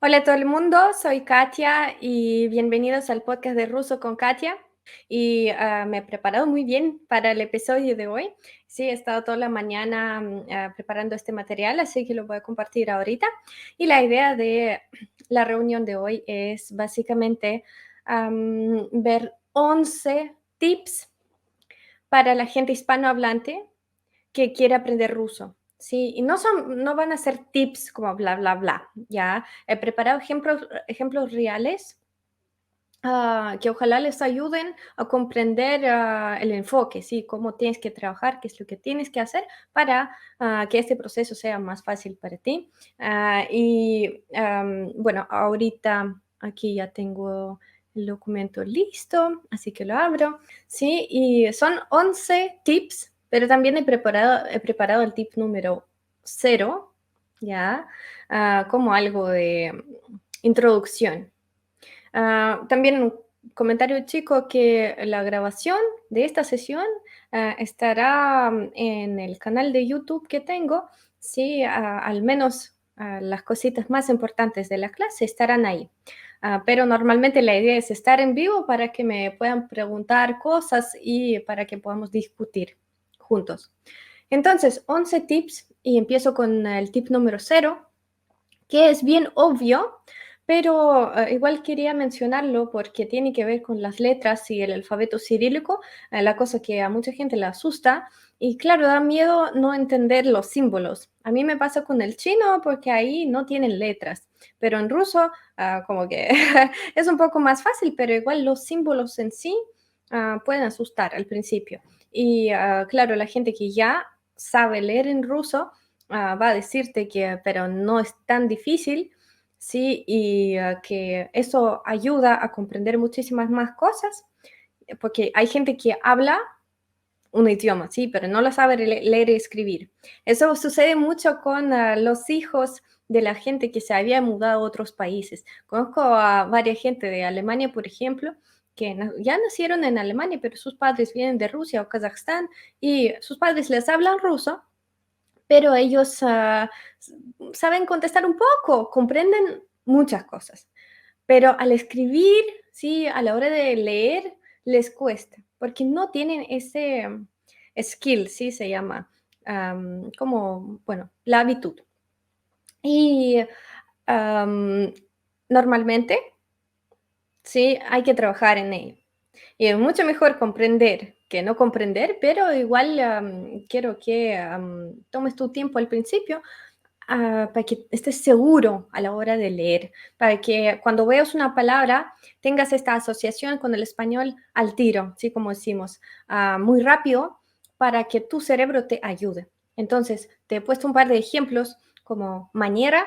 Hola a todo el mundo, soy Katia y bienvenidos al podcast de Ruso con Katia. Y me he preparado muy bien para el episodio de hoy. Sí, he estado toda la mañana preparando este material, así que lo voy a compartir ahorita. Y la idea de la reunión de hoy es básicamente ver 11 tips para la gente hispanohablante que quiere aprender ruso. Sí, y no van a ser tips como bla, bla, bla, ¿ya? He preparado ejemplos reales que ojalá les ayuden a comprender el enfoque, ¿sí? Cómo tienes que trabajar, qué es lo que tienes que hacer para que este proceso sea más fácil para ti. Bueno, ahorita aquí ya tengo el documento listo, así que lo abro, ¿sí? Y son 11 tips, pero también he preparado el tip número 0, ¿ya? Como algo de introducción. También un comentario chico que la grabación de esta sesión estará en el canal de YouTube que tengo, sí, al menos las cositas más importantes de la clase estarán ahí. Pero normalmente la idea es estar en vivo para que me puedan preguntar cosas y para que podamos discutir juntos. Entonces, 11 tips y empiezo con el tip número 0, que es bien obvio, pero igual quería mencionarlo porque tiene que ver con las letras y el alfabeto cirílico, la cosa que a mucha gente le asusta. Y claro, da miedo no entender los símbolos. A mí me pasa con el chino porque ahí no tienen letras, pero en ruso como que es un poco más fácil, pero igual los símbolos en sí pueden asustar al principio. Y claro, la gente que ya sabe leer en ruso va a decirte que, pero no es tan difícil, ¿sí? Y que eso ayuda a comprender muchísimas más cosas, porque hay gente que habla un idioma, sí, pero no lo sabe leer y escribir. Eso sucede mucho con los hijos de la gente que se había mudado a otros países. Conozco a varias gente de Alemania, por ejemplo, que ya nacieron en Alemania, pero sus padres vienen de Rusia o Kazajstán y sus padres les hablan ruso, pero ellos saben contestar un poco, comprenden muchas cosas, pero al escribir, sí, a la hora de leer, les cuesta, porque no tienen ese skill, sí, se llama, como, bueno, la habitud. Y um, normalmente, sí, hay que trabajar en ello. Y es mucho mejor comprender que no comprender, pero igual quiero que tomes tu tiempo al principio para que estés seguro a la hora de leer, para que cuando veas una palabra tengas esta asociación con el español al tiro, ¿sí? Como decimos, muy rápido, para que tu cerebro te ayude. Entonces, te he puesto un par de ejemplos como manera.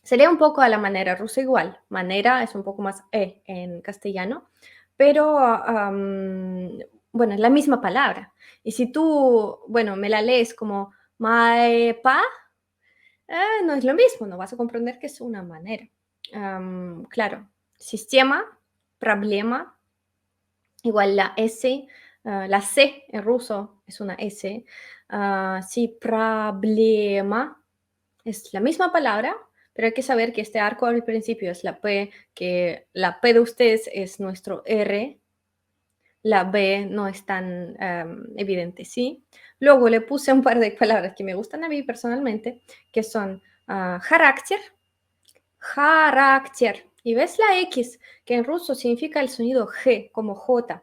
Sería un poco a la manera rusa igual. Manera es un poco más en castellano, pero bueno, es la misma palabra. Y si tú, bueno, me la lees como maepa, no es lo mismo, no vas a comprender que es una manera. Claro, sistema, problema, igual la S, la C en ruso es una S. Sí, problema es la misma palabra, pero hay que saber que este arco al principio es la P, que la P de ustedes es nuestro R, la B no es tan evidente, ¿sí? Luego le puse un par de palabras que me gustan a mí personalmente, que son carácter, carácter. Y ves la X, que en ruso significa el sonido G, como J.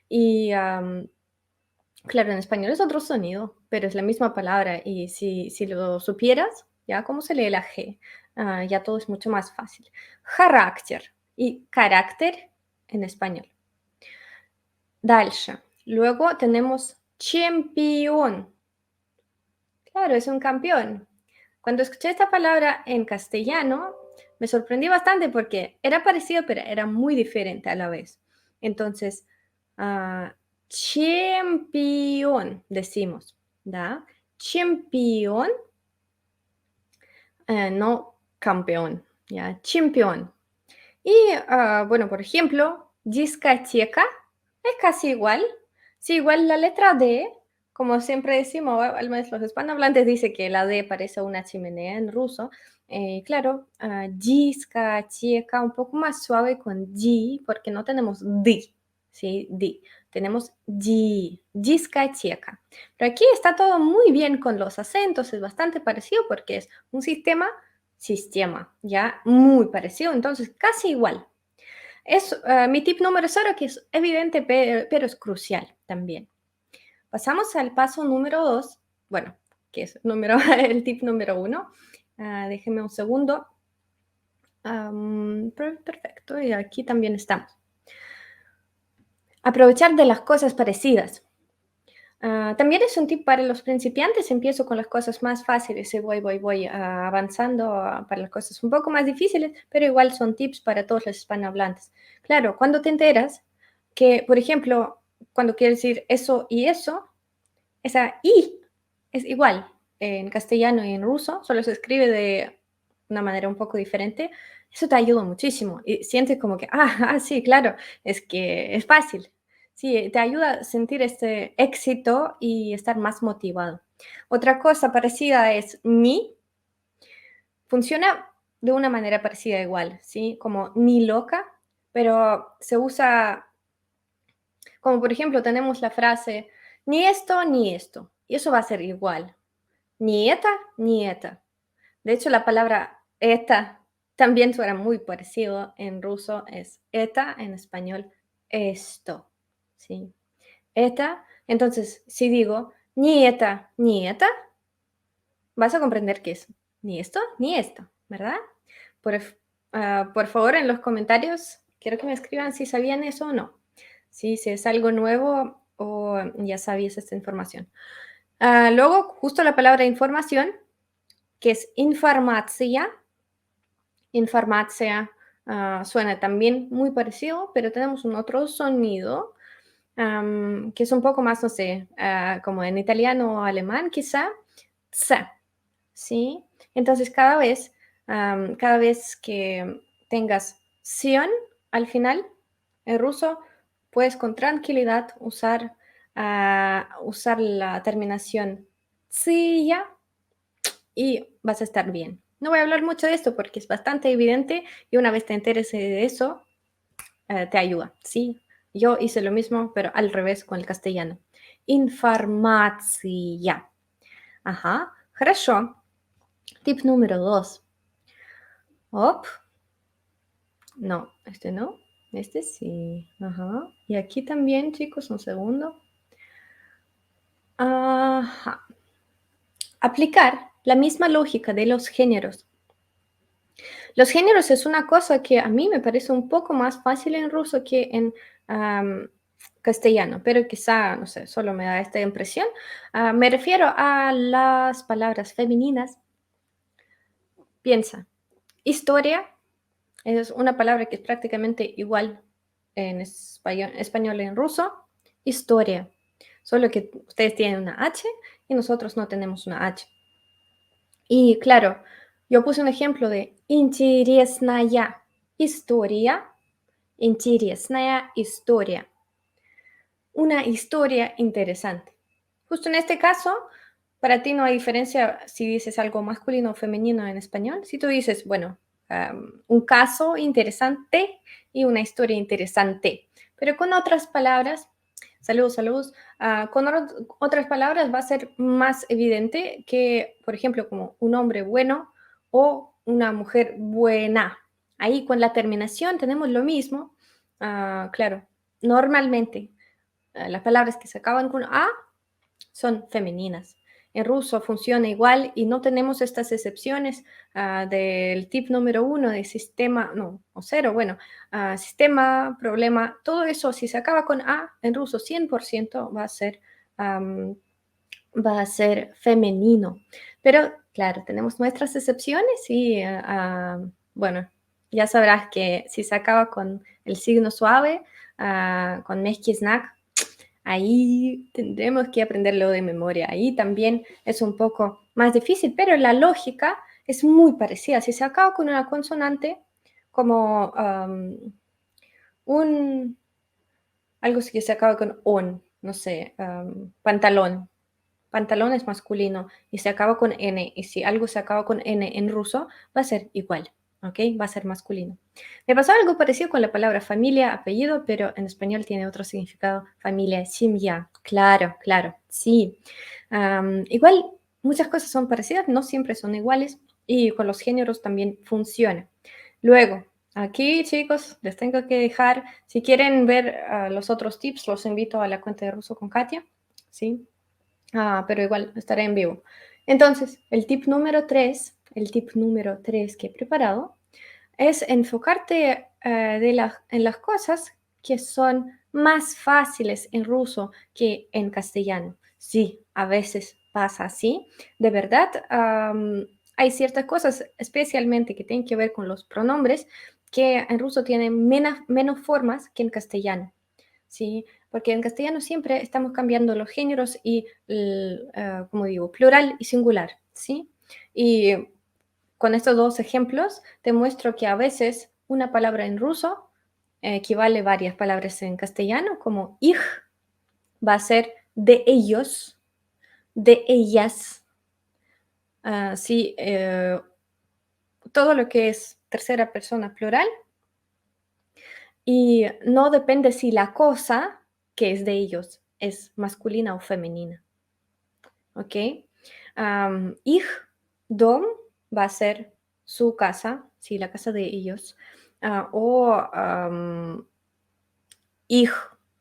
Y claro, en español es otro sonido, pero es la misma palabra. Y si lo supieras, ya cómo se lee la G, ya todo es mucho más fácil. Carácter y carácter en español. Дальше. Luego tenemos champion. Claro, es un campeón. Cuando escuché esta palabra en castellano, me sorprendí bastante porque era parecido, pero era muy diferente a la vez. Entonces, champion, decimos, ¿da? Champion, no campeón, ¿ya? Champion. Y, bueno, por ejemplo, discoteca es casi igual. Sí, igual la letra D, como siempre decimos, al menos los hispanohablantes dicen que la D parece una chimenea en ruso. Claro, discoteca, un poco más suave con G, porque no tenemos D, ¿sí? D. Tenemos G, discoteca. Pero aquí está todo muy bien con los acentos, es bastante parecido porque es un sistema, ya muy parecido, entonces casi igual. Es mi tip número 0, que es evidente, pero es crucial también. Pasamos al paso número 2, bueno, que es el tip número 1. Déjenme un segundo. Perfecto, y aquí también estamos. Aprovechar de las cosas parecidas. También es un tip para los principiantes. Empiezo con las cosas más fáciles y voy avanzando para las cosas un poco más difíciles, pero igual son tips para todos los hispanohablantes. Claro, cuando te enteras que, por ejemplo, cuando quieres decir eso y eso, esa I es igual en castellano y en ruso, solo se escribe de una manera un poco diferente. Eso te ayuda muchísimo y sientes como que, sí, claro, es que es fácil. Sí, te ayuda a sentir este éxito y estar más motivado. Otra cosa parecida es ni. Funciona de una manera parecida igual, ¿sí? Como ni loca, pero se usa como por ejemplo tenemos la frase ni esto ni esto, y eso va a ser igual. Ni eta ni eta. De hecho, la palabra eta también suena muy parecido en ruso, es eta, en español esto, ¿sí? Eta, entonces, si digo ni eta, vas a comprender que es ni esto ni esto, ¿verdad? Por, por favor, en los comentarios, quiero que me escriban si sabían eso o no, si es algo nuevo o ya sabías esta información. Luego, justo la palabra información, que es informaция. Informaция suena también muy parecido, pero tenemos un otro sonido que es un poco más, no sé, como en italiano o alemán quizá, ts, ¿sí? Entonces cada vez que tengas sion al final, en ruso, puedes con tranquilidad usar la terminación tsiya y vas a estar bien. No voy a hablar mucho de esto porque es bastante evidente y una vez te enteres de eso, te ayuda, ¿sí? Yo hice lo mismo, pero al revés con el castellano. Информация. Ага, хорошо. Tip número 2. Op. No, este no. Este sí. Ajá. Y aquí también, chicos, un segundo. Ajá. Aplicar la misma lógica de los géneros. Los géneros es una cosa que a mí me parece un poco más fácil en ruso que en castellano, pero quizá, no sé, solo me da esta impresión. Me refiero a las palabras femeninas. Piensa, historia es una palabra que es prácticamente igual en español y en ruso. Historia, solo que ustedes tienen una H y nosotros no tenemos una H. Y claro, yo puse un ejemplo de интересная история, интересная история. Una historia interesante. Justo en este caso, para ti no hay diferencia si dices algo masculino o femenino en español. Si tú dices, bueno, un caso interesante y una historia interesante, pero con otras palabras, saludos, con otras palabras va a ser más evidente que, por ejemplo, como un hombre bueno o una mujer buena. Ahí con la terminación tenemos lo mismo. Claro, normalmente las palabras que se acaban con A son femeninas. En ruso funciona igual y no tenemos estas excepciones del tip número 1 de sistema, no, o 0, bueno, sistema, problema, todo eso, si se acaba con A, en ruso 100% va a ser femenino. Pero claro, tenemos nuestras excepciones y bueno, ya sabrás que si se acaba con el signo suave, con mezqui znak, ahí tendremos que aprenderlo de memoria. Ahí también es un poco más difícil, pero la lógica es muy parecida. Si se acaba con una consonante, como algo que se acaba con on, no sé, pantalón, pantalón es masculino y se acaba con N, y si algo se acaba con N en ruso, va a ser igual, ¿ok? Va a ser masculino. Me pasó algo parecido con la palabra familia, apellido, pero en español tiene otro significado, familia, семья. Claro, claro, sí. Igual, muchas cosas son parecidas, no siempre son iguales, y con los géneros también funciona. Luego, aquí, chicos, les tengo que dejar, si quieren ver los otros tips, los invito a la cuenta de Ruso con Katia, ¿sí? Pero igual estaré en vivo. Entonces, el tip número 3, que he preparado, es enfocarte en las cosas que son más fáciles en ruso que en castellano. Sí, a veces pasa así. De verdad, hay ciertas cosas, especialmente que tienen que ver con los pronombres, que en ruso tienen menos formas que en castellano. ¿Sí? Porque en castellano siempre estamos cambiando los géneros y, como digo, plural y singular, ¿sí? Y con estos dos ejemplos te muestro que a veces una palabra en ruso equivale a varias palabras en castellano, como ich va a ser de ellos, de ellas, sí, todo lo que es tercera persona plural, y no depende si la cosa que es de ellos es masculina o femenina. ¿Ok? Ich, dom va a ser su casa, sí, la casa de ellos. O ich,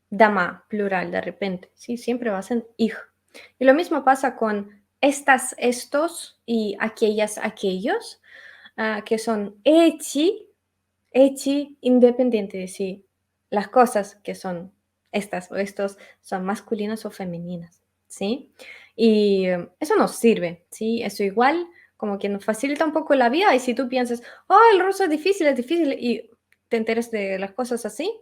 dama, plural, de repente, sí, siempre va a ser ich. Y lo mismo pasa con estas, estos y aquellas, aquellos, que son echi, independiente de si las cosas que son estas o estos son masculinas o femeninas, ¿sí? Y eso nos sirve, ¿sí? Eso igual como que nos facilita un poco la vida y si tú piensas, oh, el ruso es difícil y te enteras de las cosas así,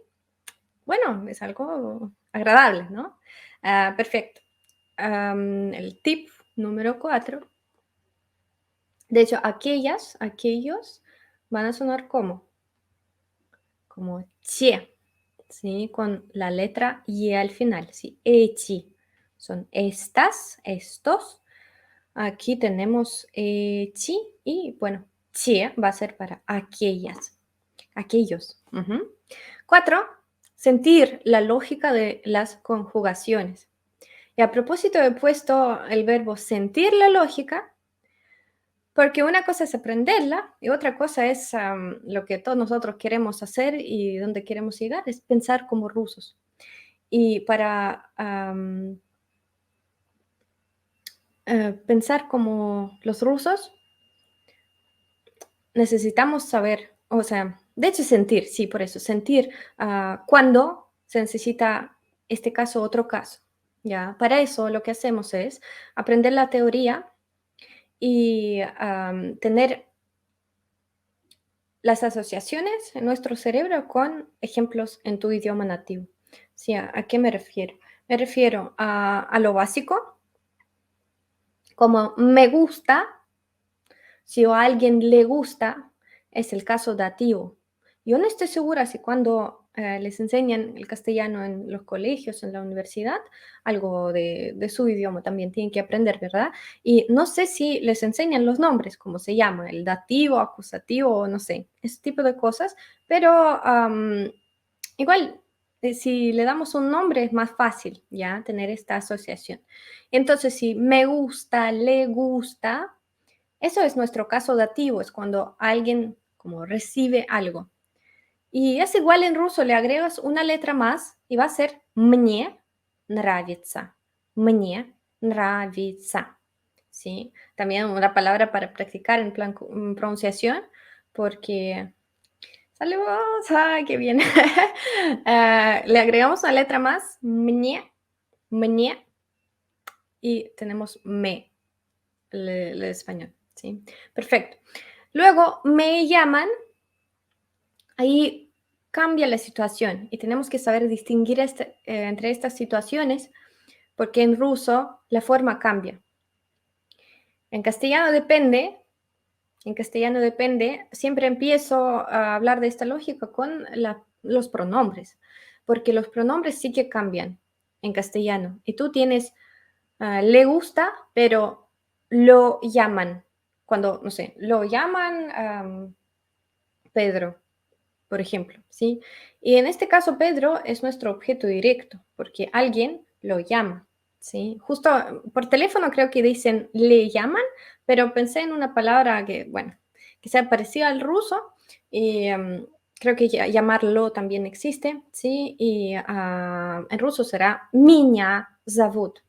bueno, es algo agradable, ¿no? Perfecto. El tip número 4, de hecho, aquellos van a sonar como che, ¿sí? Con la letra y al final, ¿sí? Echi. Son estas, estos. Aquí tenemos chi y, bueno, che va a ser para aquellas, aquellos. 4, sentir la lógica de las conjugaciones. Y a propósito he puesto el verbo sentir la lógica porque una cosa es aprenderla y otra cosa es lo que todos nosotros queremos hacer y donde queremos llegar, es pensar como rusos. Y para pensar como los rusos, necesitamos saber, o sea, de hecho sentir, sí, por eso, sentir cuando se necesita este caso, otro caso. ¿Ya? Para eso lo que hacemos es aprender la teoría y tener las asociaciones en nuestro cerebro con ejemplos en tu idioma nativo. ¿Sí? ¿A qué me refiero? Me refiero a lo básico, como me gusta, si a alguien le gusta, es el caso dativo. Yo no estoy segura si cuando les enseñan el castellano en los colegios, en la universidad, algo de su idioma también tienen que aprender, ¿verdad? Y no sé si les enseñan los nombres, cómo se llama, el dativo, acusativo, no sé, ese tipo de cosas, pero igual, si le damos un nombre es más fácil, ¿ya? Tener esta asociación. Entonces, si me gusta, le gusta, eso es nuestro caso dativo, es cuando alguien como recibe algo. Y es igual en ruso, le agregas una letra más y va a ser мне нравится. Мне нравится. ¿Sí? También una palabra para practicar en plan pronunciación, porque saludos, qué bien. Le agregamos una letra más, мне, y tenemos me, el español. ¿Sí? Perfecto. Luego, me llaman, ahí cambia la situación y tenemos que saber distinguir entre estas situaciones porque en ruso la forma cambia. En castellano depende, siempre empiezo a hablar de esta lógica con los pronombres, porque los pronombres sí que cambian en castellano y tú tienes le gusta, pero lo llaman. Cuando, no sé, lo llaman Pedro, por ejemplo, ¿sí? Y en este caso, Pedro es nuestro objeto directo, porque alguien lo llama, ¿sí? Justo por teléfono creo que dicen le llaman, pero pensé en una palabra que, bueno, que sea parecida al ruso y creo que llamarlo también existe, ¿sí? Y en ruso será меня зовут,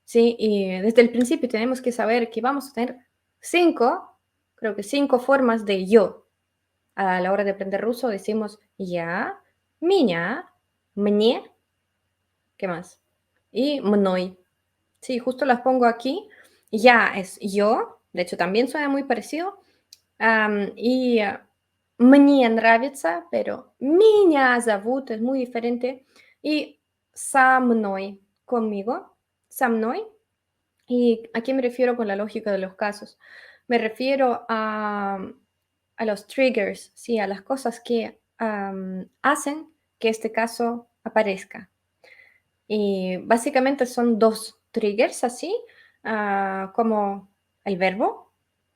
¿sí? Y desde el principio tenemos que saber que vamos a tener creo que cinco formas de yo. A la hora de aprender ruso decimos я, меня, мне, ¿qué más? Y мной. Sí, justo las pongo aquí. Ya es yo, de hecho también suena muy parecido. Y мне нравится, pero меня зовут es muy diferente. Y со мной, conmigo, со мной. ¿Y a qué me refiero con la lógica de los casos? Me refiero a los triggers, ¿sí? A las cosas que hacen que este caso aparezca. Y básicamente son dos triggers así, como el verbo,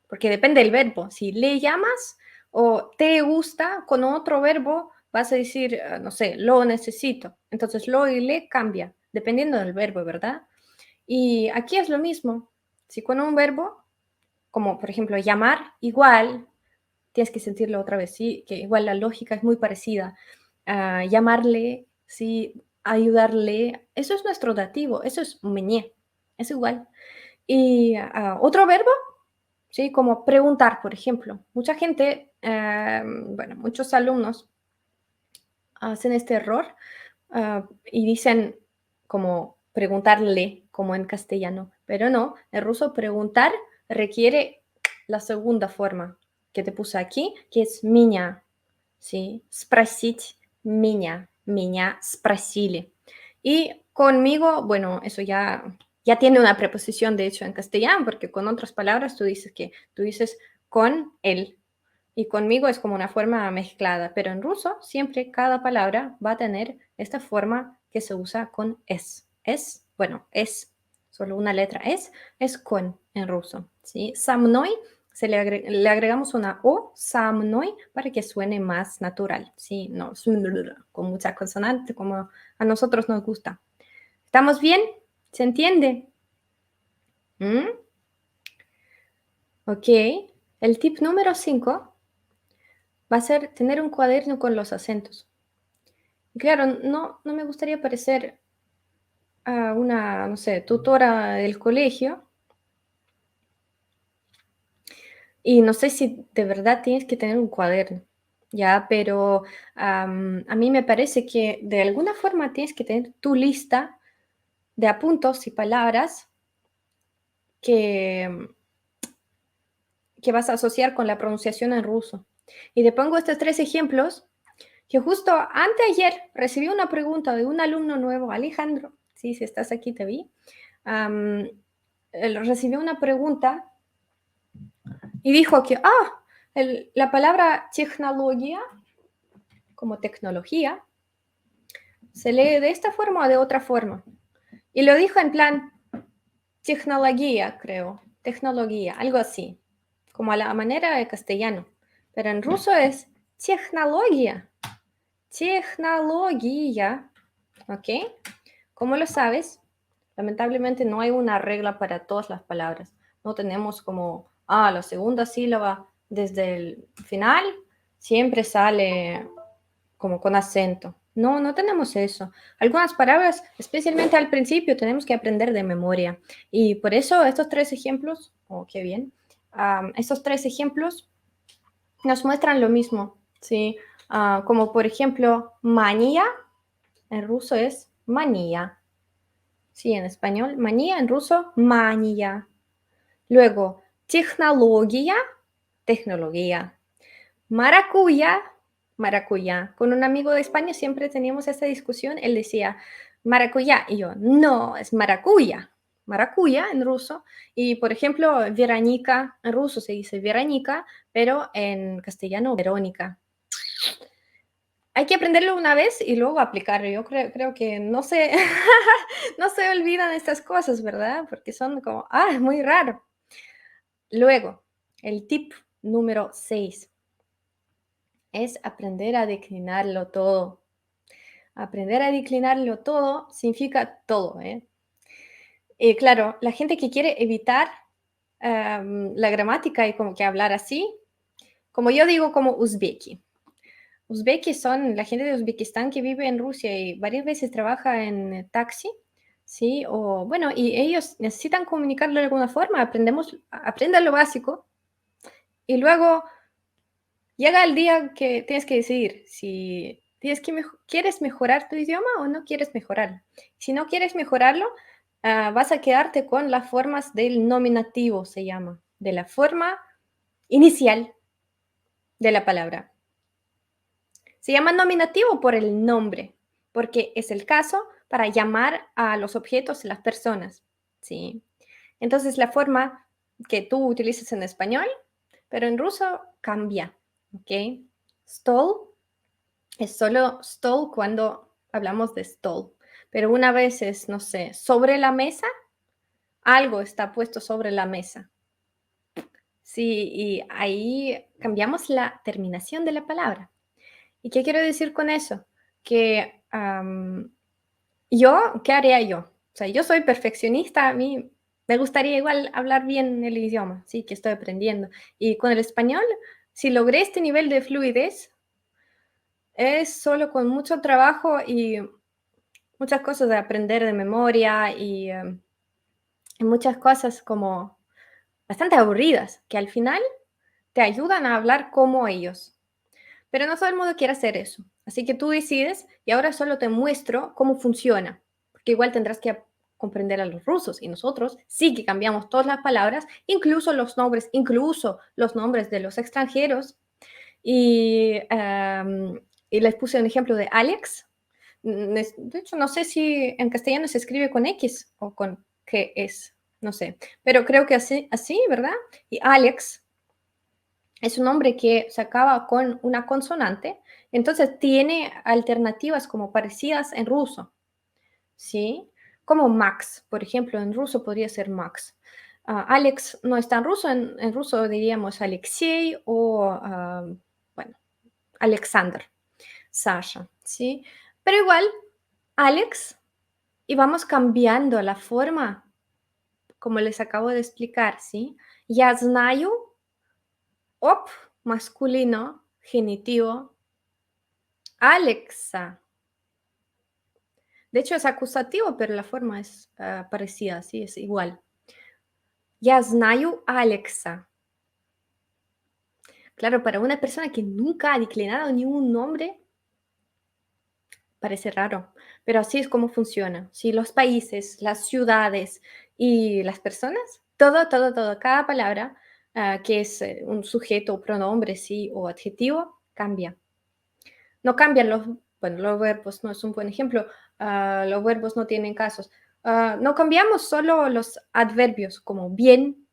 porque depende del verbo. Si le llamas o te gusta con otro verbo, vas a decir, no sé, lo necesito. Entonces lo y le cambia, dependiendo del verbo, ¿verdad? Y aquí es lo mismo. Si con un verbo, como por ejemplo llamar, igual tienes que sentirlo otra vez, ¿sí? Que igual la lógica es muy parecida. Llamarle, ¿sí? Ayudarle, eso es nuestro dativo, eso es meñé, es igual. Y otro verbo, ¿sí? Como preguntar, por ejemplo. Mucha gente, bueno, muchos alumnos hacen este error y dicen como preguntarle, como en castellano, pero no, en ruso preguntar requiere la segunda forma que te puse aquí, que es меня, ¿sí? Спросить меня спросили. Y conmigo, bueno, eso ya tiene una preposición, de hecho, en castellano, porque con otras palabras tú dices con él, y conmigo es como una forma mezclada, pero en ruso siempre cada palabra va a tener esta forma que se usa con es. Es, bueno, es, solo una letra es con en ruso. ¿Sí? Со мной le agregamos una O, со мной, para que suene más natural. ¿Sí? No, con mucha consonante, como a nosotros nos gusta. ¿Estamos bien? ¿Se entiende? ¿Mm? Ok. El tip número 5 va a ser tener un cuaderno con los acentos. Claro, no me gustaría parecer a una, no sé, tutora del colegio y no sé si de verdad tienes que tener un cuaderno, ya, pero a mí me parece que de alguna forma tienes que tener tu lista de apuntos y palabras que, que vas a asociar con la pronunciación en ruso. Y te pongo estos tres ejemplos que justo anteayer recibí una pregunta de un alumno nuevo, Alejandro, sí, si estás aquí te vi, él recibió una pregunta y dijo que, la palabra tecnología, como tecnología, se lee de esta forma o de otra forma. Y lo dijo en plan, tecnología, creo, tecnología, algo así, como a la manera de castellano. Pero en ruso es tecnología, tecnología, ¿ok? ¿Cómo lo sabes? Lamentablemente no hay una regla para todas las palabras. No tenemos como, la segunda sílaba desde el final siempre sale como con acento. No tenemos eso. Algunas palabras, especialmente al principio, tenemos que aprender de memoria. Y por eso estos tres ejemplos, qué bien, estos tres ejemplos nos muestran lo mismo, ¿sí? Como por ejemplo, manía, en ruso es manía. Sí, en español, manía, en ruso, manía. Luego, tecnología, tecnología. Maracuyá, maracuyá. Con un amigo de España siempre teníamos esta discusión. Él decía maracuyá y yo, no, es maracuya. Maracuya en ruso. Y por ejemplo, Verónica, en ruso se dice Verónica, pero en castellano, Verónica. hay que aprenderlo una vez y luego aplicarlo. Yo creo que no se, no se olvidan estas cosas, ¿verdad? Porque son como, es muy raro. Luego, el tip número 6 es aprender a declinarlo todo. Aprender a declinarlo todo significa todo, ¿eh? Y claro, la gente que quiere evitar la gramática y como que hablar así, como yo digo, como uzbeki. Uzbeki son la gente de Uzbekistán que vive en Rusia y varias veces trabaja en taxi, ¿sí? O bueno, y ellos necesitan comunicarlo de alguna forma, aprendan lo básico y luego llega el día que tienes que decidir si quieres mejorar tu idioma o no quieres mejorarlo. Si no quieres mejorarlo, vas a quedarte con las formas del nominativo, se llama, de la forma inicial de la palabra. Se llama nominativo por el nombre, porque es el caso para llamar a los objetos y las personas, ¿sí? Entonces, la forma que tú utilizas en español, pero en ruso cambia, ¿ok? Stol es solo stol cuando hablamos de stol, pero una vez es, no sé, sobre la mesa, algo está puesto sobre la mesa. Sí, y ahí cambiamos la terminación de la palabra. ¿Y qué quiero decir con eso? Que ¿qué haría yo? O sea, yo soy perfeccionista, a mí me gustaría igual hablar bien el idioma, sí, que estoy aprendiendo. Y con el español, si logré este nivel de fluidez, es solo con mucho trabajo y muchas cosas de aprender de memoria y muchas cosas como bastante aburridas, que al final te ayudan a hablar como ellos. Pero no todo el mundo quiere hacer eso. Así que tú decides y ahora solo te muestro cómo funciona, porque igual tendrás que comprender a los rusos y nosotros sí que cambiamos todas las palabras, incluso los nombres de los extranjeros. Y les puse un ejemplo de Alex. De hecho, no sé si en castellano se escribe con X o con qué es, no sé, pero creo que así, ¿verdad? Y Alex es un nombre que se acaba con una consonante, entonces tiene alternativas como parecidas en ruso, ¿sí? Como Max, por ejemplo, en ruso podría ser Max. Alex no está en ruso, en ruso diríamos Alexei o, bueno, Alexander, Sasha, ¿sí? Pero igual, Alex, y vamos cambiando la forma, como les acabo de explicar, ¿sí? Я знаю, op, masculino, genitivo, Alexa. De hecho, es acusativo, pero la forma es parecida, sí, es igual. Я знаю Alexa. Claro, para una persona que nunca ha declinado ni un nombre, parece raro, pero así es como funciona. Sí, los países, las ciudades y las personas, todo, cada palabra que es un sujeto, pronombre, sí, o adjetivo, cambia. No cambian los verbos, no es un buen ejemplo, los verbos no tienen casos. No cambiamos solo los adverbios como bien,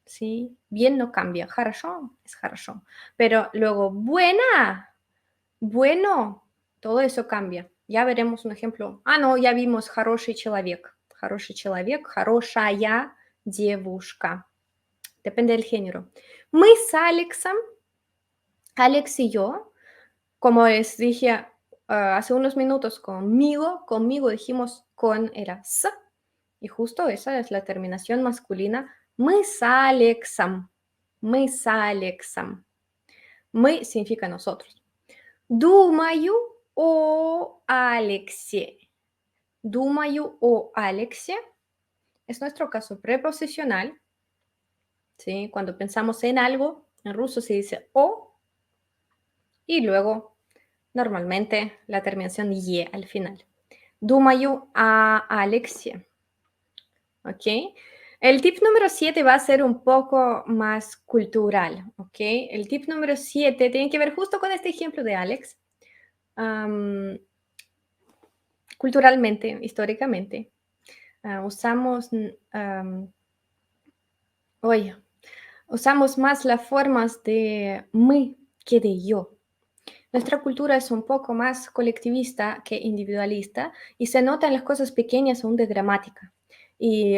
¿sí? Bien no cambia, хорошо es хорошо, pero luego buena, bueno, todo eso cambia. Ya veremos un ejemplo. No, ya vimos хороший человек, хорошая девушка. Depende del género. Мы с Алексом, Alex y yo, como les dije hace unos minutos, conmigo dijimos con era s, y justo esa es la terminación masculina. Мы с Алексом, мы с Алексом. Мы significa nosotros. Думаю о Алексе. Думаю о Алексе es nuestro caso preposicional, ¿sí? Cuando pensamos en algo, en ruso se dice o, y luego normalmente la terminación ye al final. Думаю о Алексе. ¿Ok? El tip número 7 va a ser un poco más cultural, ¿ok? El tip número 7 tiene que ver justo con este ejemplo de Alex. Culturalmente, históricamente, usamos, usamos más las formas de мы que de yo. nuestra cultura es un poco más colectivista que individualista y se nota en las cosas pequeñas aún de gramática. Y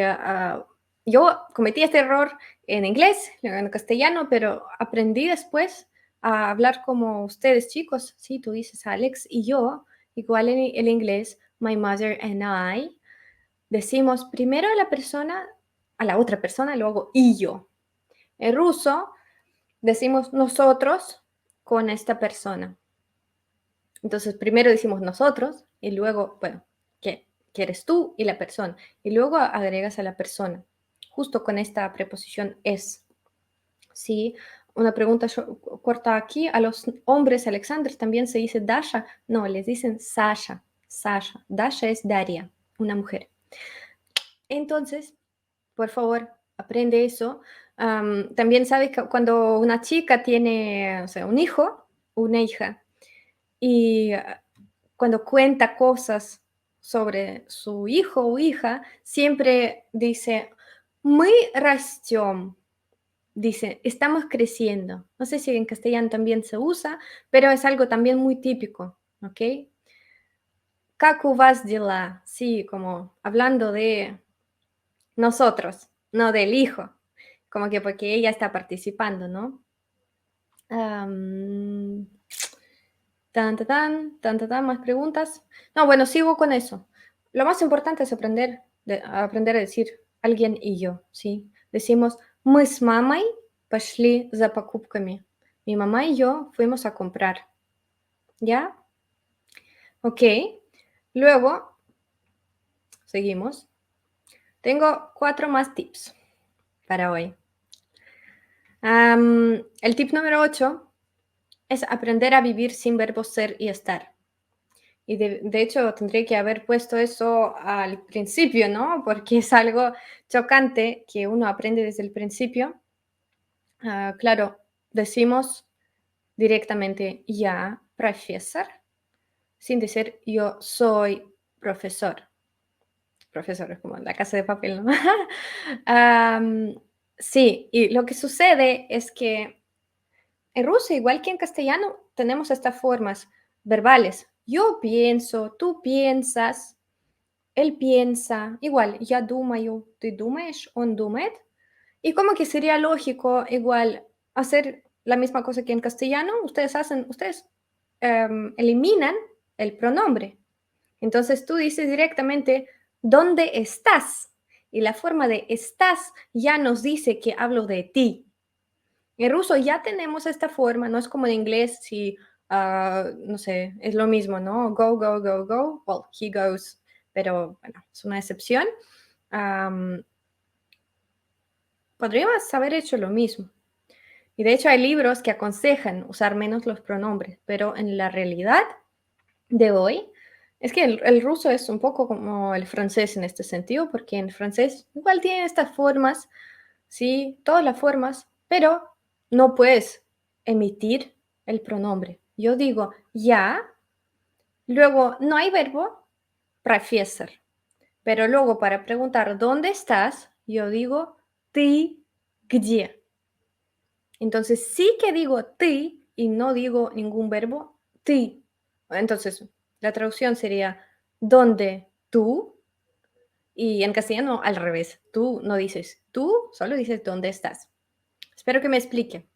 yo cometí este error en inglés, en castellano, pero aprendí después a hablar como ustedes, chicos. Sí, tú dices Alex y yo, igual en el inglés, my mother and I, decimos primero a la persona, a la otra persona, luego y yo. En ruso decimos nosotros con esta persona. Entonces, primero decimos nosotros y luego, bueno, que eres tú y la persona. Y luego agregas a la persona, justo con esta preposición es. ¿Sí? Una pregunta corta aquí. A los hombres, Alexander, también se dice Dasha. No, les dicen Sasha. Sasha. Dasha es Daria, una mujer. Entonces, por favor, aprende eso. También sabes que cuando una chica tiene, o sea, un hijo, una hija, y cuando cuenta cosas sobre su hijo o hija, siempre dice, мы растем, dice, estamos creciendo. No sé si en castellano también se usa, pero es algo también muy típico, ¿ok? Как у вас дела? Sí, como hablando de nosotros, no del hijo, como que porque ella está participando, ¿no? Am, más preguntas. No, bueno, sigo con eso. Lo más importante es aprender a decir alguien y yo, ¿sí? Decimos, мы с мамой пошли за покупками. Mi mamá y yo fuimos a comprar. ¿Ya? Ok. Luego, seguimos. Tengo 4 más tips para hoy. El tip número 8 es aprender a vivir sin verbos ser y estar. Y de hecho tendría que haber puesto eso al principio, ¿no? Porque es algo chocante que uno aprende desde el principio. Claro, decimos directamente ya, profesor, sin decir yo soy profesor. Profesor es como la casa de papel, ¿no? Sí, y lo que sucede es que en ruso, igual que en castellano, tenemos estas formas verbales. Yo pienso, tú piensas, él piensa, igual, я думаю, ты думаешь, он думает. Y como que sería lógico igual hacer la misma cosa que en castellano, ustedes eliminan el pronombre. Entonces tú dices directamente, ¿dónde estás? Y la forma de estás ya nos dice que hablo de ti. En ruso ya tenemos esta forma, no es como en inglés, si, no sé, es lo mismo, ¿no? Go, go, go, go. Well, he goes, pero bueno, es una excepción. Podríamos haber hecho lo mismo. Y de hecho hay libros que aconsejan usar menos los pronombres, pero en la realidad de hoy es que el ruso es un poco como el francés en este sentido, porque en francés igual tiene estas formas, sí, todas las formas, pero no puedes emitir el pronombre. Yo digo ya, luego no hay verbo, profesor, pero luego para preguntar dónde estás, yo digo ты где. Entonces sí que digo ты y no digo ningún verbo, ты. Entonces la traducción sería ¿dónde tú? Y en castellano al revés, tú no dices tú, solo dices ¿dónde estás? Espero que me explique.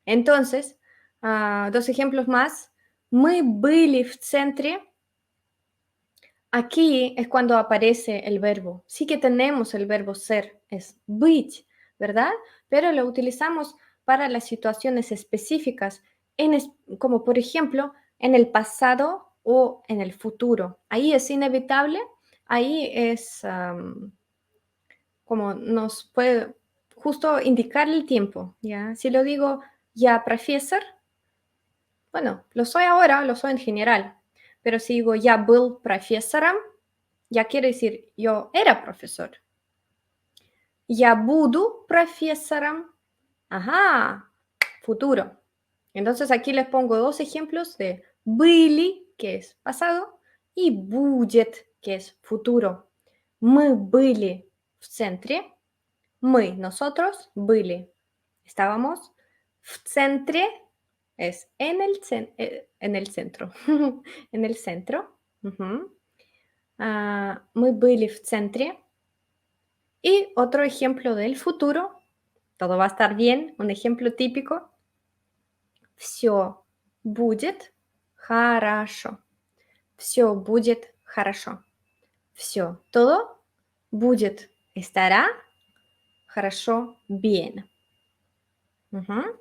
Entonces, 2 ejemplos más. Мы были в центре. Aquí es cuando aparece el verbo. Sí que tenemos el verbo ser, es быть, ¿verdad? Pero lo utilizamos para las situaciones específicas, como por ejemplo en el pasado o en el futuro. Ahí es inevitable, ahí es como nos puede justo indicar el tiempo, ¿ya? Si lo digo ya, profesor, bueno, lo soy ahora, lo soy en general, pero si digo ya был профессором, ya quiere decir yo era profesor. Я буду профессором. Ajá, futuro. Entonces aquí les pongo 2 ejemplos de были, que es pasado, y будет, que es futuro. Мы были в центре. Мы, nosotros, были. Estábamos в центре es en el centro. En el centro. Ujú. Мы были в центре. Y otro ejemplo del futuro, todo va a estar bien, un ejemplo típico. Все будет хорошо. Все будет хорошо. Все, todo будет, estará хорошо, bien. Ujú.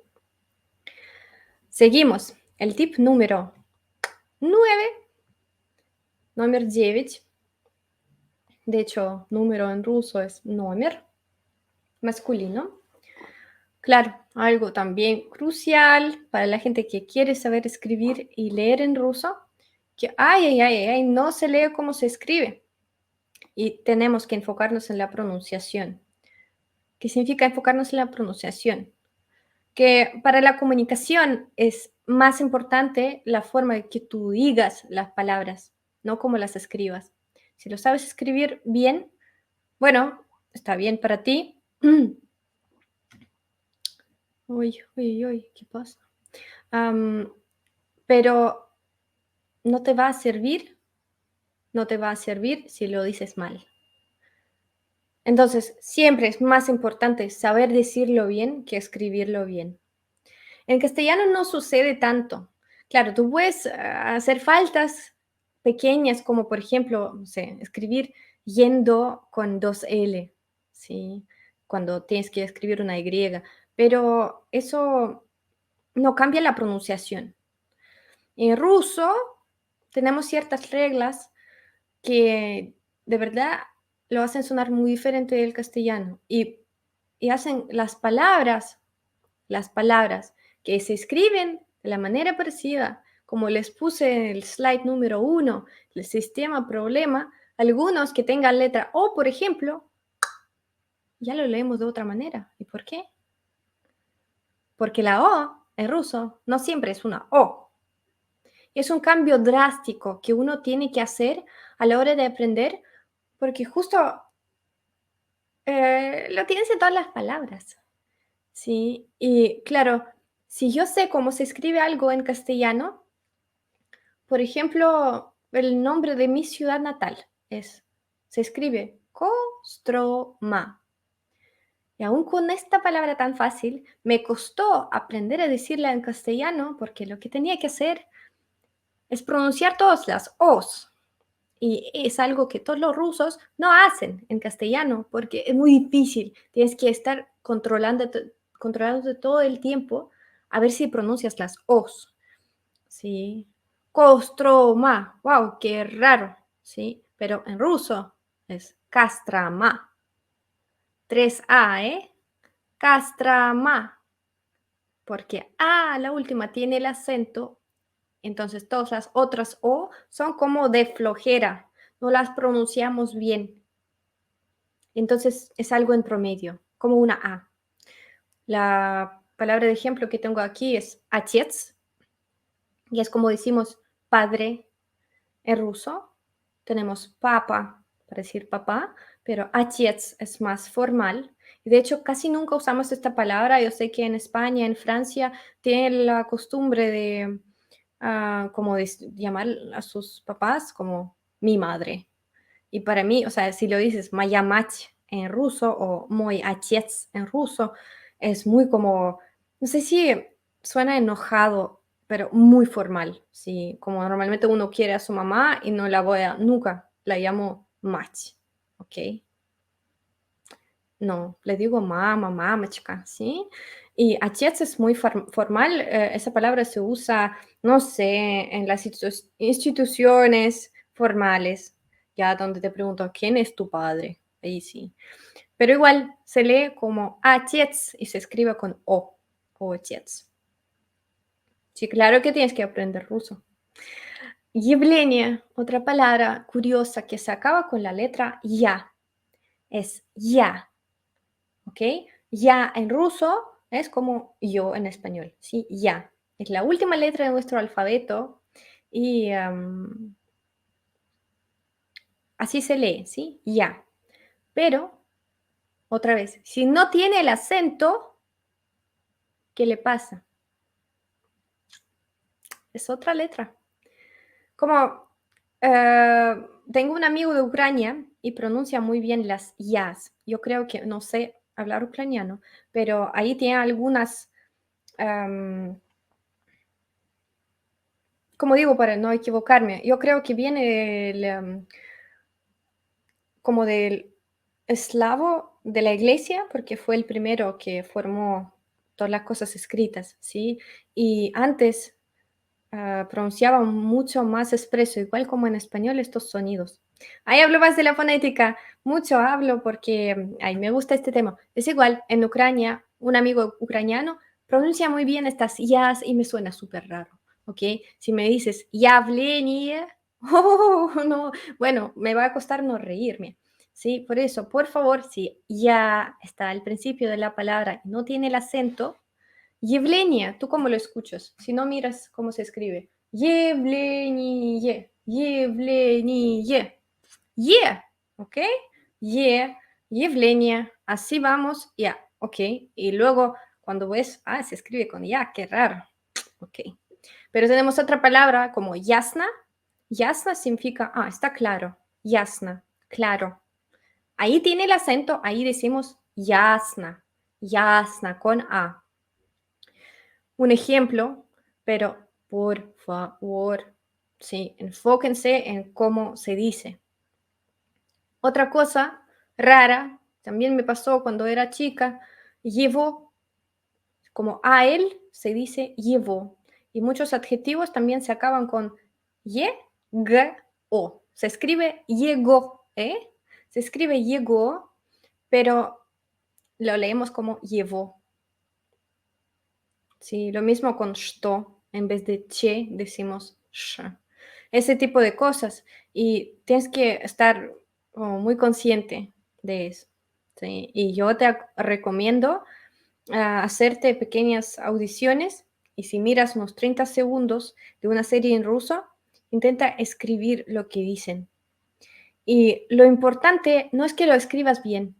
Seguimos. El tip número 9, номер 9. De hecho, número en ruso es номер, masculino. Claro, algo también crucial para la gente que quiere saber escribir y leer en ruso, que no se lee como se escribe y tenemos que enfocarnos en la pronunciación. ¿Qué significa enfocarnos en la pronunciación? Que para la comunicación es más importante la forma de que tú digas las palabras, no cómo las escribas. Si lo sabes escribir bien, bueno, está bien para ti. Uy, uy, uy, ¿qué pasa? Am, pero no te va a servir, no te va a servir si lo dices mal. Entonces, siempre es más importante saber decirlo bien que escribirlo bien. En castellano no sucede tanto. Claro, tú puedes hacer faltas pequeñas, como por ejemplo, no sé, escribir yendo con dos L, ¿sí? Cuando tienes que escribir una Y, pero eso no cambia la pronunciación. En ruso tenemos ciertas reglas que de verdad lo hacen sonar muy diferente del castellano y hacen las palabras que se escriben de la manera parecida, como les puse en el slide número 1, el sistema problema, algunos que tengan letra O, por ejemplo, ya lo leemos de otra manera. ¿Y por qué? Porque la O en ruso no siempre es una O. Es un cambio drástico que uno tiene que hacer a la hora de aprender, porque justo lo tienes en todas las palabras, ¿sí? Y claro, si yo sé cómo se escribe algo en castellano, por ejemplo, el nombre de mi ciudad natal se escribe Kostroma. Y aún con esta palabra tan fácil, me costó aprender a decirla en castellano porque lo que tenía que hacer es pronunciar todas las O's. Y es algo que todos los rusos no hacen en castellano porque es muy difícil. Tienes que estar controlándote todo el tiempo a ver si pronuncias las O's. ¿Sí? Kostroma. ¡Wow! ¡Qué raro! ¿Sí? Pero en ruso es Kastrama. 3A, ¿eh? Kastrama. Porque A, la última, tiene el acento. Entonces todas las otras O son como de flojera. No las pronunciamos bien. Entonces es algo en promedio, como una A. La palabra de ejemplo que tengo aquí es отец, y es como decimos padre en ruso. Tenemos papa para decir papá, pero отец es más formal. Y de hecho, casi nunca usamos esta palabra. Yo sé que en España, en Francia, tienen la costumbre de como de llamar a sus papás como mi madre. Y para mí, o sea, si lo dices моя мать en ruso o мой отец en ruso, es muy como, no sé si suena enojado, pero muy formal, ¿sí? Como normalmente uno quiere a su mamá y no la voy a, nunca la llamo мать, ¿ok? No, le digo mamá, mamachka, ¿sí? Y отец es muy formal, esa palabra se usa, no sé, en las instituciones formales, ya donde te pregunto, ¿quién es tu padre? Ahí sí. Pero igual se lee como отец y se escribe con o отец. Sí, claro que tienes que aprender ruso. Явление, otra palabra curiosa que se acaba con la letra ya, es ya. ¿Ok? Ya en ruso es como yo en español, ¿sí? Ya. Es la última letra de nuestro alfabeto y así se lee, ¿sí? Ya. Pero, otra vez, si no tiene el acento, ¿qué le pasa? es otra letra. Como eh, tengo un amigo de Ucrania y pronuncia muy bien las yas. Yo creo que no sé hablar ucraniano, pero ahí tiene algunas, em, como digo, para no equivocarme, yo creo que viene como del eslavo de la iglesia, porque fue el primero que formó todas las cosas escritas, ¿sí? Y antes pronunciaba mucho más expreso, igual como en español, estos sonidos. Ahí hablo más de la fonética, mucho hablo porque ay, me gusta este tema. Es igual, en Ucrania, un amigo ucraniano pronuncia muy bien estas yas y me suena súper raro, ¿ok? Si me dices явление, oh, no, bueno, me va a costar no reírme. Sí, por eso, por favor, si ya está al principio de la palabra y no tiene el acento, Явление, ¿tú cómo lo escuchas? Si no miras cómo se escribe. Явление, явление, ¿ok? Явление, así vamos, ya, ¿ok? Y luego cuando ves, se escribe con ya, qué raro, ¿ok? Pero tenemos otra palabra como ясно. Ясно significa, está claro, ясно, claro. Ahí tiene el acento, ahí decimos ясно, ясно, con A. Un ejemplo, pero por favor, sí, enfóquense en cómo se dice. Otra cosa rara, también me pasó cuando era chica, llevo, como a él se dice llevó. Y muchos adjetivos también se acaban con ye, g, o. Se escribe llegó, ¿eh? Se escribe llegó, pero lo leemos como llevó. Sí, lo mismo con что, en vez de che decimos sh. Ese tipo de cosas. Y tienes que estar muy consciente de eso. ¿Sí? Y yo te recomiendo hacerte pequeñas audiciones y si miras unos 30 segundos de una serie en ruso, intenta escribir lo que dicen. Y lo importante no es que lo escribas bien,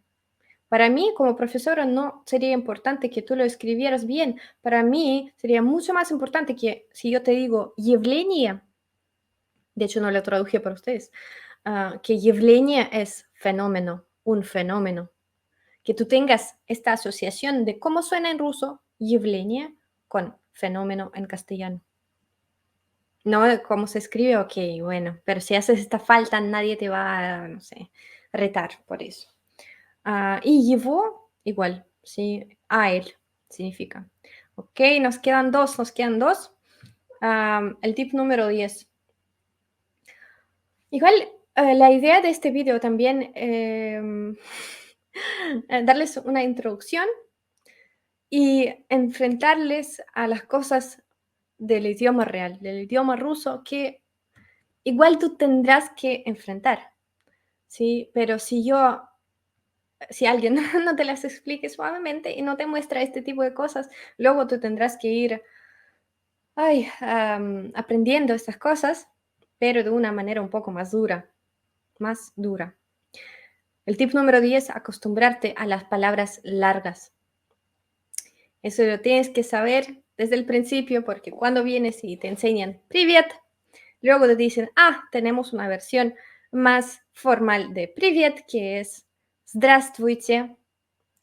para mí, como profesora, no sería importante que tú lo escribieras bien. Para mí sería mucho más importante que si yo te digo явление, de hecho no lo traduje para ustedes, que явление es fenómeno, un fenómeno. Que tú tengas esta asociación de cómo suena en ruso явление con fenómeno en castellano. No cómo se escribe, ok, bueno, pero si haces esta falta, nadie te va a, no sé, retar por eso. Y llevó igual, ¿sí? A él significa. Ok, nos quedan dos, nos quedan dos. El tip número 10. Igual, la idea de este video también darles una introducción y enfrentarles a las cosas del idioma real, del idioma ruso, que igual tú tendrás que enfrentar, ¿sí? Pero si alguien no te las explique suavemente y no te muestra este tipo de cosas, luego tú tendrás que ir aprendiendo estas cosas, pero de una manera un poco más dura, más dura. El tip número 10, acostumbrarte a las palabras largas. Eso lo tienes que saber desde el principio porque cuando vienes y te enseñan Привет, luego te dicen, tenemos una versión más formal de Привет, que es Здравствуйте.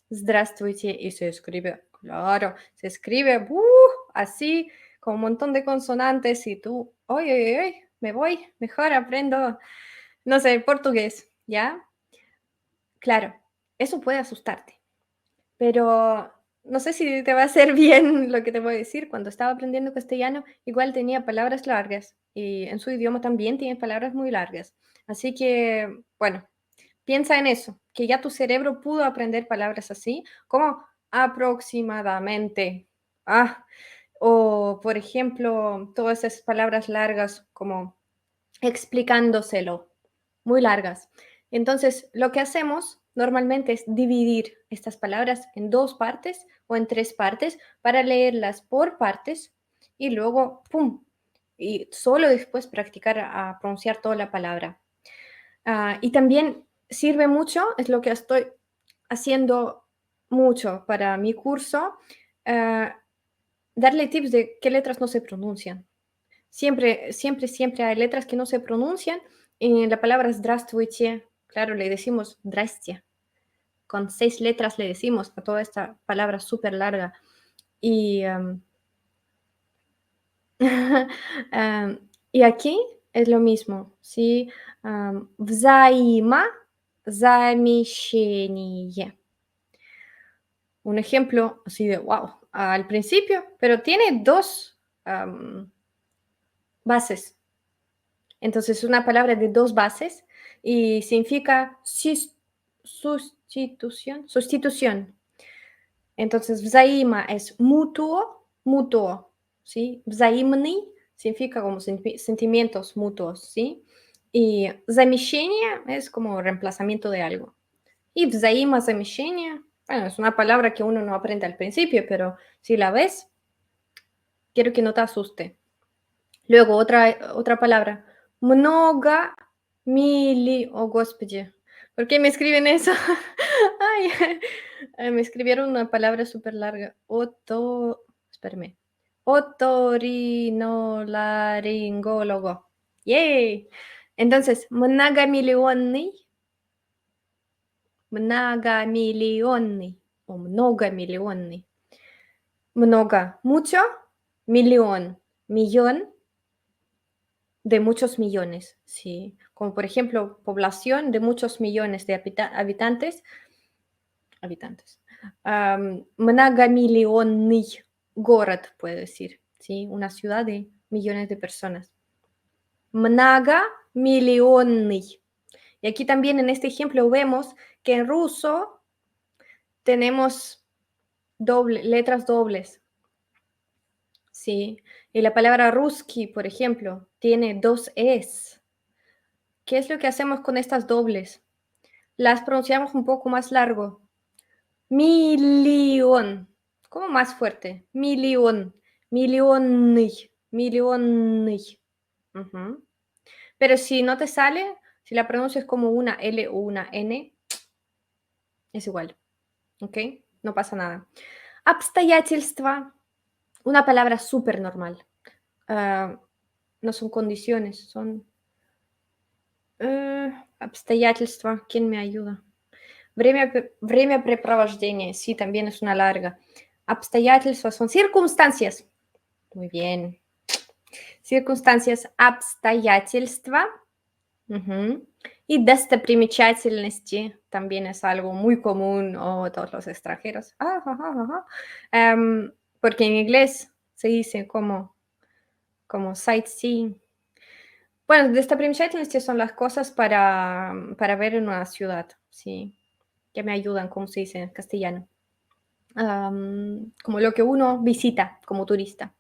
Здравствуйте, y se escribe, claro, se escribe así, con un montón de consonantes, y tú, oye, me voy, mejor aprendo, no sé, portugués, ¿ya? Claro, eso puede asustarte, pero no sé si te va a hacer bien lo que te voy a decir. Cuando estaba aprendiendo castellano, igual tenía palabras largas, y en su idioma también tiene palabras muy largas. Así que, bueno, piensa en eso, que ya tu cerebro pudo aprender palabras así, como aproximadamente. O, por ejemplo, todas esas palabras largas como explicándoselo, muy largas. Entonces, lo que hacemos normalmente es dividir estas palabras en dos partes o en tres partes para leerlas por partes y luego, ¡pum! Y solo después practicar a pronunciar toda la palabra. Y también sirve mucho, es lo que estoy haciendo mucho para mi curso, darle tips de qué letras no se pronuncian. Siempre, siempre, siempre hay letras que no se pronuncian. En la palabra здравствуйте, claro, le decimos здрасте. Con 6 letras le decimos a toda esta palabra súper larga. Y, am, y aquí es lo mismo, ¿sí? Взаимозамещение. Un ejemplo así de, wow, al principio, pero tiene dos bases. Entonces, una palabra de dos bases y significa sustitución, sustitución. Entonces, взаимо es mutuo, mutuo, ¿sí? Взаимный significa como sentimientos mutuos, ¿sí? Y замещение es como reemplazamiento de algo. Y взаимозамещение, bueno, es una palabra que uno no aprende al principio, pero si la ves, quiero que no te asuste. Luego, otra palabra, много oh, Господи, ¿por qué me escriben eso? Ay, me escribieron una palabra súper larga. Espérame. Otorinolaringólogo. ¡Yay! Entonces, многомиллионный o многомиллионный. Много, mucho, millón, millón de muchos millones, ¿sí? Como por ejemplo, población de muchos millones de habitantes, многомиллионный город, puede decir, ¿sí? Una ciudad de millones de personas. Многомиллионный. Y aquí también en este ejemplo vemos que en ruso tenemos letras dobles, ¿sí? Y la palabra русский, por ejemplo, tiene dos es. ¿Qué es lo que hacemos con estas dobles? Las pronunciamos un poco más largo. Millón. ¿Cómo más fuerte? Millón. Millonный. Millonный. Ujú. Pero si no te sale, si la pronuncias como una L o una N, es igual. ¿Ok? No pasa nada. Обстоятельства. Una palabra súper normal. No son condiciones, son обстоятельства. ¿Quién me ayuda? Времяпрепровождение, sí, también es una larga. Обстоятельства son circunstancias. Muy bien. Circunstancias, обстоятельства. Ujú. Y достопримечательности también es algo muy común a todos los extranjeros. Porque en inglés se dice como sightseeing. Bueno, достопримечательности son las cosas para ver en una ciudad, sí, que me ayudan, como se dice en castellano. Como lo que uno visita como turista.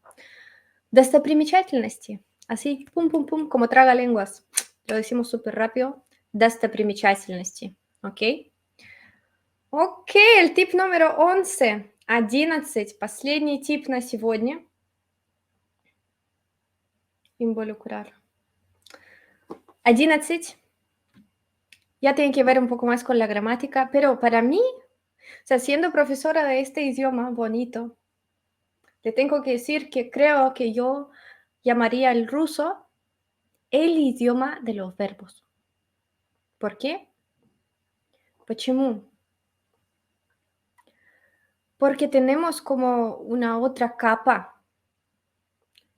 Достопримечательности. Así, pum, pum, pum, como traga lenguas. Lo decimos súper rápido. Достопримечательности. ¿Ok? Ok, el tip número 11. 11. Последний tip на сегодня. Involucrar. 11. Ya tiene que ver un poco más con la gramática, pero para mí, o sea, siendo profesora de este idioma bonito, le tengo que decir que creo que yo llamaría el ruso el idioma de los verbos. ¿Por qué? Почему? Porque tenemos como una otra capa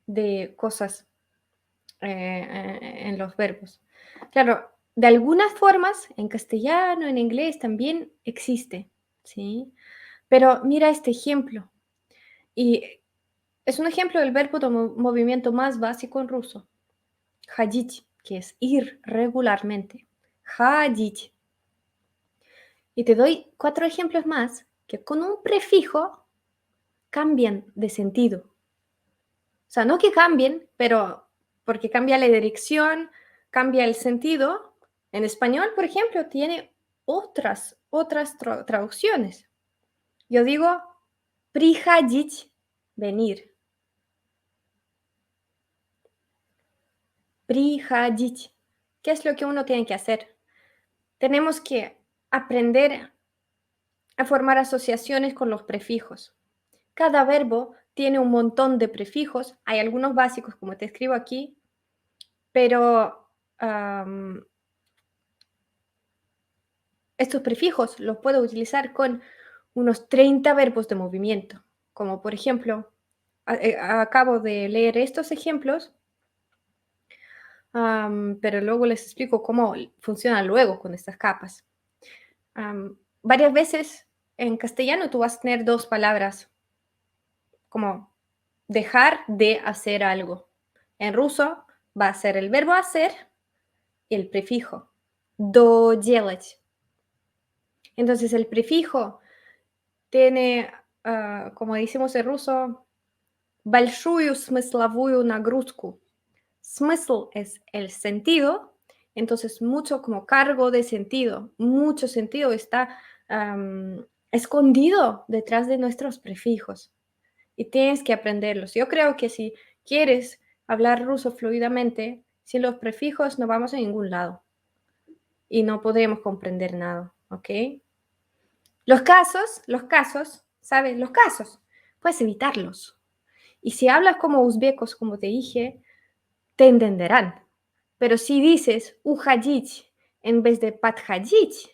de cosas en los verbos. Claro, de algunas formas, en castellano, en inglés también existe, ¿sí? Pero mira este ejemplo. Y es un ejemplo del verbo de movimiento más básico en ruso. Ходить, que es ir regularmente. Ходить. Y te doy 4 ejemplos más que con un prefijo cambian de sentido. O sea, no que cambien, pero porque cambia la dirección, cambia el sentido. En español, por ejemplo, tiene otras traducciones. Yo digo приходить, venir. Приходить. ¿Qué es lo que uno tiene que hacer? Tenemos que aprender a formar asociaciones con los prefijos. Cada verbo tiene un montón de prefijos. Hay algunos básicos, como te escribo aquí, pero estos prefijos los puedo utilizar con unos 30 verbos de movimiento, como por ejemplo, acabo de leer estos ejemplos, pero luego les explico cómo funciona luego con estas capas. Varias veces en castellano tú vas a tener dos palabras, como dejar de hacer algo. En ruso va a ser el verbo hacer y el prefijo do делать. Entonces el prefijo tiene, como decimos en ruso, большую смысловую нагрузку. Смысл es el sentido, entonces mucho como cargo de sentido, mucho sentido está escondido detrás de nuestros prefijos y tienes que aprenderlos. Yo creo que si quieres hablar ruso fluidamente, sin los prefijos no vamos a ningún lado y no podremos comprender nada, ¿ok? Los casos, ¿sabes? Los casos, puedes evitarlos. Y si hablas como uzbecos, como te dije, te entenderán. Pero si dices uходить en vez de подходить,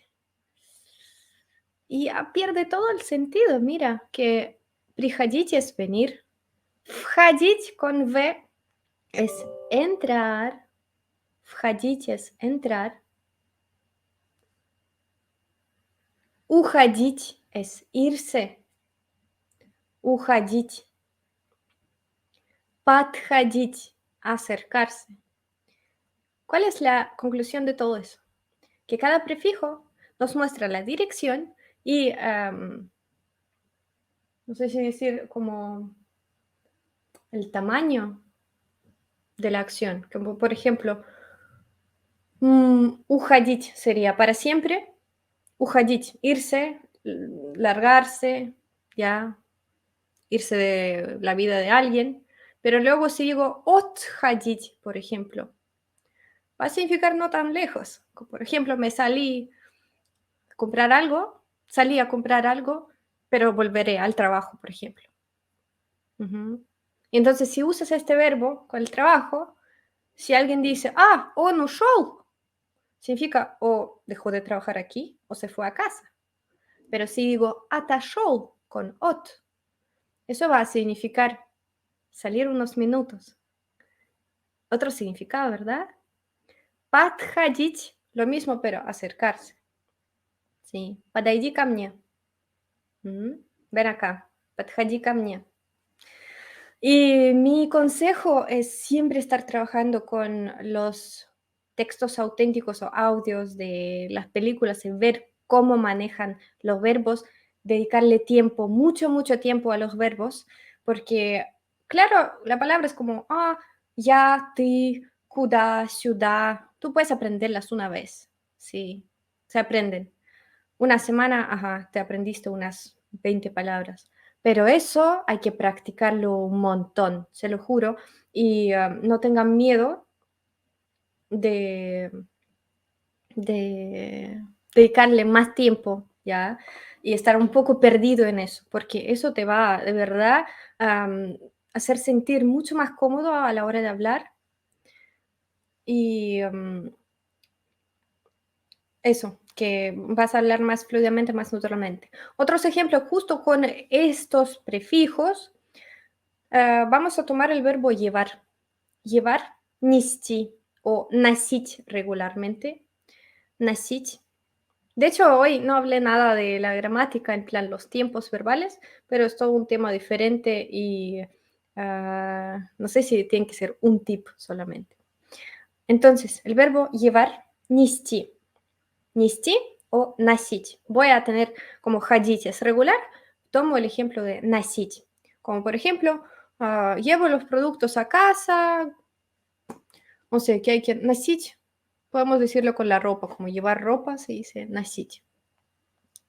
ya pierde todo el sentido. Mira, que приходить es venir, входить con V es entrar, входить es entrar, уходить es irse, уходить, подходить, acercarse. ¿Cuál es la conclusión de todo eso? Que cada prefijo nos muestra la dirección y, no sé si decir como el tamaño de la acción. Como por ejemplo, уходить sería para siempre, уходить, irse, largarse, ya, irse de la vida de alguien. Pero luego si digo отходить, por ejemplo, va a significar no tan lejos. Por ejemplo, me salí a comprar algo, salí a comprar algo, pero volveré al trabajo, por ejemplo. Y entonces, si usas este verbo con el trabajo, si alguien dice, он ушел, significa o dejó de trabajar aquí o se fue a casa. Pero si digo отошел con ot, eso va a significar salir unos minutos. Otro significado, ¿verdad? Подходить, lo mismo, pero acercarse. Sí, подойди ко мне. Ven acá, подходи ко мне. Y mi consejo es siempre estar trabajando con los textos auténticos o audios de las películas y ver cómo manejan los verbos, dedicarle tiempo, mucho, mucho tiempo a los verbos, porque, claro, la palabra es como, ya, ты, куда, сюда, tú puedes aprenderlas una vez, sí, se aprenden. Una semana, te aprendiste unas 20 palabras. Pero eso hay que practicarlo un montón, se lo juro. Y no tengan miedo de, de dedicarle más tiempo, ¿ya? Y estar un poco perdido en eso, porque eso te va de verdad a hacer sentir mucho más cómodo a la hora de hablar. Y eso, que vas a hablar más fluidamente, más naturalmente. Otros ejemplos, justo con estos prefijos, vamos a tomar el verbo llevar. Llevar, нести o носить regularmente. Носить. De hecho, hoy no hablé nada de la gramática, en plan los tiempos verbales, pero es todo un tema diferente y no sé si tiene que ser un tip solamente. Entonces, el verbo llevar, нести. Нести o носить. Voy a tener como ходить es regular, tomo el ejemplo de носить. Como por ejemplo, llevo los productos a casa, o sea, que hay que носить, podemos decirlo con la ropa, como llevar ropa se dice носить.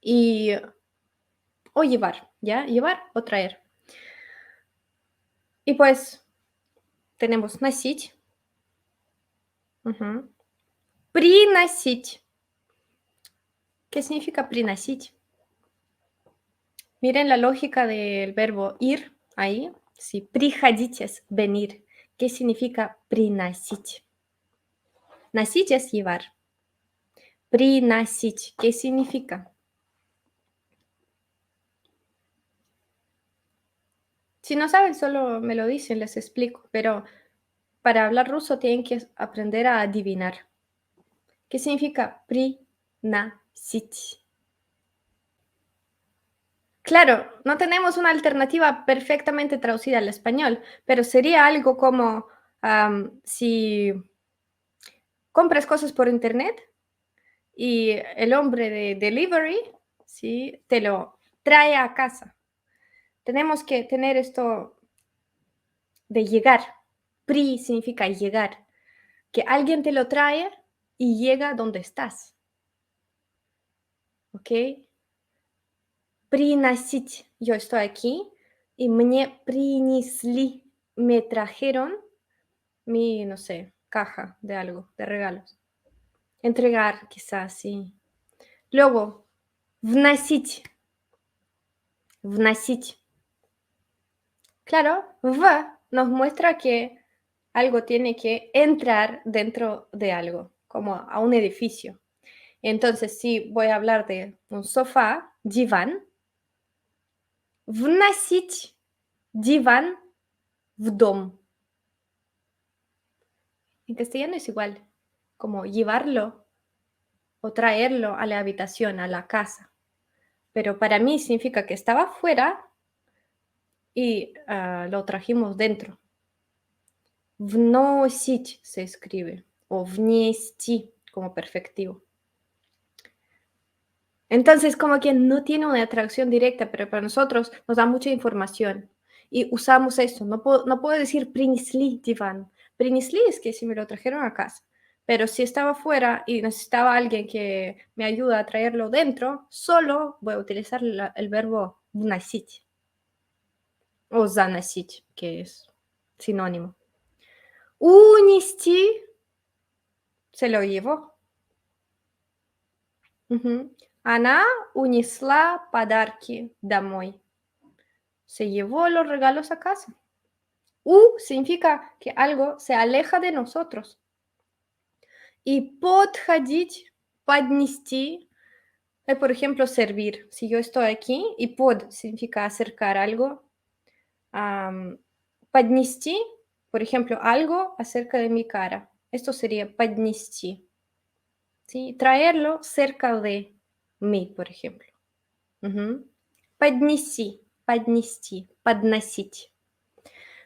Y, o llevar, ¿ya? Llevar o traer. Y pues tenemos носить. Приносить. ¿Qué significa приносить? Miren la lógica del verbo ir ahí. Sí, приходить es venir. ¿Qué significa приносить? Носить es llevar. Приносить, ¿qué significa? Si no saben, solo me lo dicen, les explico, pero para hablar ruso tienen que aprender a adivinar. ¿Qué significa приносить? Claro, no tenemos una alternativa perfectamente traducida al español, pero sería algo como si compras cosas por internet y el hombre de delivery, ¿sí? Te lo trae a casa. Tenemos que tener esto de llegar. Pri significa llegar, que alguien te lo trae y llega donde estás. ¿Ok? Приносить. Yo estoy aquí y мне принесли. Me trajeron mi, no sé, caja de algo, de regalos. Entregar, quizás, sí. Luego, вносить. Вносить. Claro, v nos muestra que algo tiene que entrar dentro de algo, como a un edificio. Entonces, si voy a hablar de un sofá, диван, вносить диван в дом. En castellano es igual, como llevarlo o traerlo a la habitación, a la casa. Pero para mí significa que estaba fuera y lo trajimos dentro. Вносить se escribe, o внести como perfectivo. Entonces, como que no tiene una traducción directa, pero para nosotros nos da mucha información. Y usamos eso. No puedo decir принесли диван. Принесли es que si me lo trajeron a casa. Pero si estaba fuera y necesitaba alguien que me ayude a traerlo dentro, solo voy a utilizar el verbo вносить o заносить, que es sinónimo. Унести se lo llevó. Мгм. Она унесла подарки домой. Se llevó los regalos a casa. Significa que algo se aleja de nosotros. Y подходить, поднести, es, por ejemplo, servir. Si yo estoy aquí y pod significa acercar algo, поднести, por ejemplo, algo acerca de mi cara. Esto sería поднести. ¿Sí? Traerlo cerca de mí, por ejemplo. Ujú. Поднеси, поднести, подносить.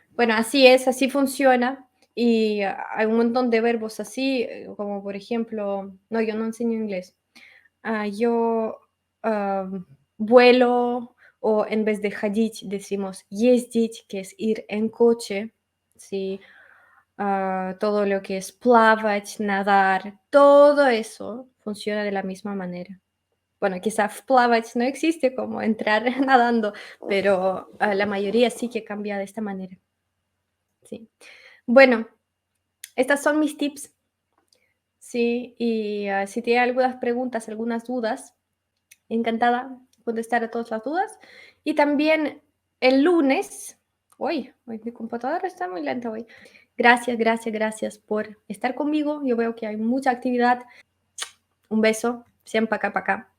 Bueno, así es, así funciona. Y hay un montón de verbos así, como por ejemplo, no, yo no enseño inglés. Yo vuelo o en vez de ходить decimos ездить, que es ir en coche, ¿sí? Todo lo que es плавать, nadar, todo eso funciona de la misma manera. Bueno, quizá плавать no existe como entrar nadando, pero la mayoría sí que cambia de esta manera. Sí. Bueno, estas son mis tips, sí, y si tiene algunas preguntas, algunas dudas, encantada de contestar a todas las dudas. Y también el lunes, hoy mi computadora está muy lenta hoy. Gracias, gracias, gracias por estar conmigo. Yo veo que hay mucha actividad. Un beso, siempre acá, para acá.